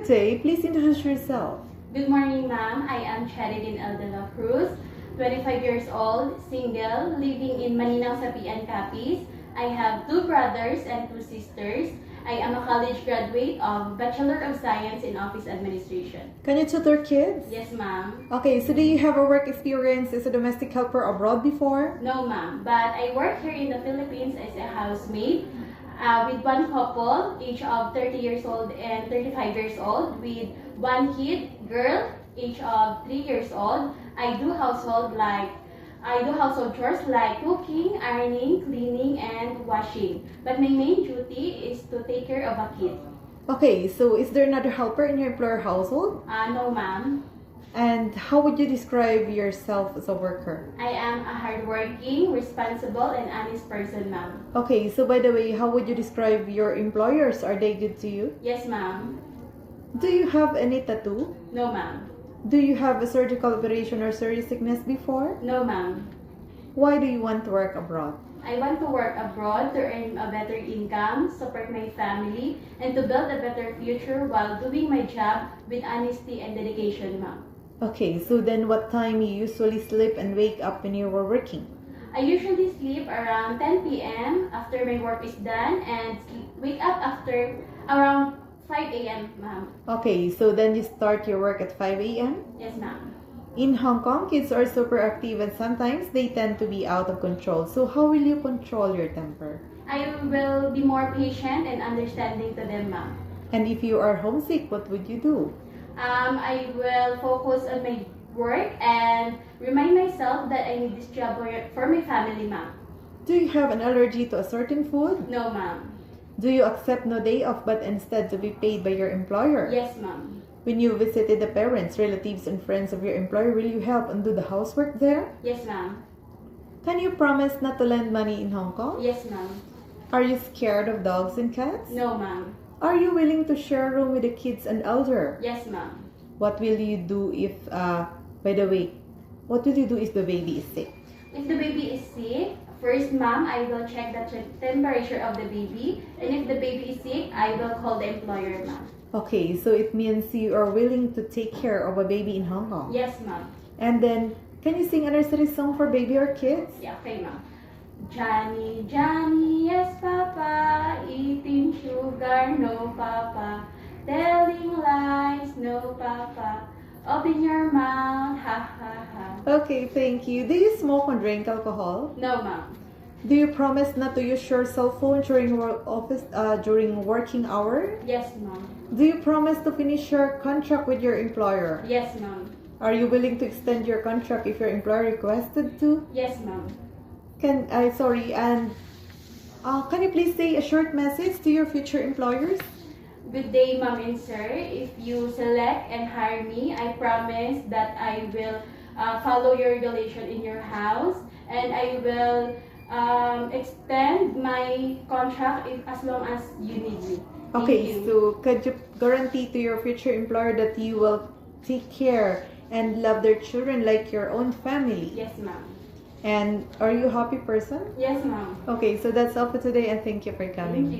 Today, please introduce yourself. Good morning, ma'am. I am Charidin El de la Cruz, 25 years old, single, living in Maninaw, Sapian, Capiz. I have 2 brothers and 2 sisters. I am a college graduate of Bachelor of Science in Office Administration. Can you tutor kids? Yes, ma'am. Okay, so do you have a work experience as a domestic helper abroad before? No, ma'am. But I work here in the Philippines as a housemaid with one couple, age of 30 years old and 35 years old, with one kid, girl, age of 3 years old. I do household chores like cooking, ironing, cleaning, and washing. But my main duty is to take care of a kid. Okay, so is there another helper in your employer household? No, ma'am. And how would you describe yourself as a worker? I am a hardworking, responsible, and honest person, ma'am. Okay, so by the way, how would you describe your employers? Are they good to you? Yes, ma'am. Do you have any tattoo? No, ma'am. Do you have a surgical operation or serious sickness before? No, ma'am. Why do you want to work abroad? I want to work abroad to earn a better income, support my family, and to build a better future while doing my job with honesty and dedication, ma'am. Okay, so then what time you usually sleep and wake up when you were working? I usually sleep around 10 p.m. after my work is done and wake up after around 5 a.m., ma'am. Okay, so then you start your work at 5 a.m.? Yes, ma'am. In Hong Kong, kids are super active and sometimes they tend to be out of control. So how will you control your temper? I will be more patient and understanding to them, ma'am. And if you are homesick, what would you do? I will focus on my work and remind myself that I need this job for my family, ma'am. Do you have an allergy to a certain food? No, ma'am. Do you accept no day off but instead to be paid by your employer? Yes, ma'am. When you visited the parents, relatives, and friends of your employer, will you help and do the housework there? Yes, ma'am. Can you promise not to lend money in Hong Kong? Yes, ma'am. Are you scared of dogs and cats? No, ma'am. Are you willing to share a room with the kids and elder? Yes, ma'am. What will you do if, by the way, what will you do if the baby is sick? If the baby is sick, first, ma'am, I will check the temperature of the baby. And if the baby is sick, I will call the employer, ma'am. Okay, so it means you are willing to take care of a baby in Hong Kong. Yes, ma'am. And then, can you sing a nursery song for baby or kids? Yeah, okay, ma'am. Johnny, Johnny, yes, Papa. Eating sugar, no, Papa. Telling lies, no, Papa. Open your mouth, ha, ha, ha. Okay, thank you. Do you smoke or drink alcohol? No, ma'am. Do you promise not to use your cell phone during during working hour? Yes, ma'am. Do you promise to finish your contract with your employer? Yes, ma'am. Are you willing to extend your contract if your employer requested to? Yes, ma'am. Can you please say a short message to your future employers? Good day, ma'am and sir. If you select and hire me, I promise that I will follow your regulation in your house, and I will extend my contract as long as you need me. Thank Okay, you. so could you guarantee to your future employer that you will take care and love their children like your own family? Yes, ma'am. And are you a happy person? Yes, ma'am. Okay, so that's all for today and thank you for coming. Thank you.